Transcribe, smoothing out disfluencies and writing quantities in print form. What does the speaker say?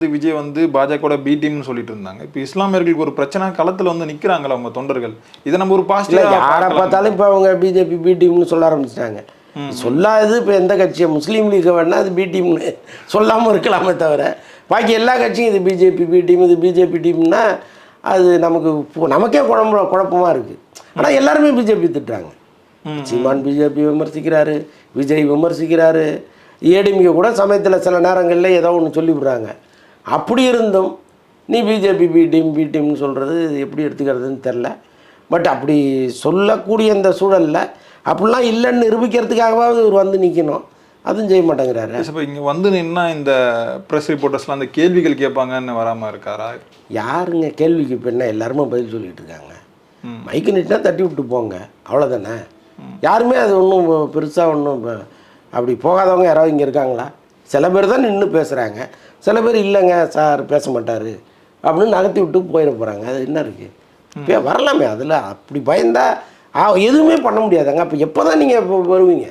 விஜய் வந்து பாஜக பி டீம்னு சொல்லிட்டு இருந்தாங்க. இப்போ இஸ்லாமியர்களுக்கு ஒரு பிரச்சனை களத்தில் வந்து நிற்கிறாங்களா அவங்க தொண்டர்கள்? இதை நம்ம ஒரு பாசிட்டிவ் யாரை பார்த்தாலும் இப்போ அவங்க பிஜேபி பி டீம்னு சொல்ல ஆரம்பிச்சிட்டாங்க. சொல்லாது இப்போ எந்த கட்சியை முஸ்லீம் லீக்கை வேணா அது பி டீம்னு சொல்லாமல் இருக்கலாமே தவிர பாக்கி எல்லா கட்சியும் இது பிஜேபி பி டீம் இது பிஜேபி டீம்னா அது நமக்கே குழப்பமாக இருக்குது. ஆனால் எல்லாருமே பிஜேபி திட்டுறாங்க. சீமான் பிஜேபி விமர்சிக்கிறாரு, விஜய் விமர்சிக்கிறாரு, ஏடிஎம்கே கூட சமயத்தில் சில நேரங்களில் ஏதோ ஒன்று சொல்லிவிடுறாங்க. அப்படி இருந்தும் நீ பிஜேபி பி டீம்னு சொல்கிறது எப்படி எடுத்துக்கிறதுன்னு தெரில. பட் அப்படி சொல்லக்கூடிய இந்த சூழலில் அப்படிலாம் இல்லைன்னு நிரூபிக்கிறதுக்காகவாவது இவர் வந்து நிற்கணும். அதுவும் செய்ய மாட்டேங்கிறாரு. இப்போ இங்கே வந்து நின்னா இந்த ப்ரெஸ் ரிப்போர்ட்டர்ஸ்லாம் அந்த கேள்விகள் கேட்பாங்கன்னு வராமல் இருக்காரா? யாருங்க கேள்விக்கு இப்போ என்ன எல்லாருமே பதில் சொல்லிகிட்டு இருக்காங்க. மைக்கு நிட்டுனா தட்டி விட்டு போங்க, அவ்வளோதானே. யாருமே அது ஒன்றும் பெருசாக ஒன்றும் அப்படி போகாதவங்க யாராவது இங்கே இருக்காங்களா? சில பேர் தான் நின்று பேசுகிறாங்க, சில பேர் இல்லைங்க சார் பேச மாட்டார் அப்படின்னு நகர்த்தி விட்டு போயிட போகிறாங்க. அது என்ன இருக்குது? இப்போ வரலாமே. அதில் அப்படி பயந்தா எதுவுமே பண்ண முடியாதாங்க. அப்போ எப்போ தான் நீங்கள் இப்போ வருவீங்க?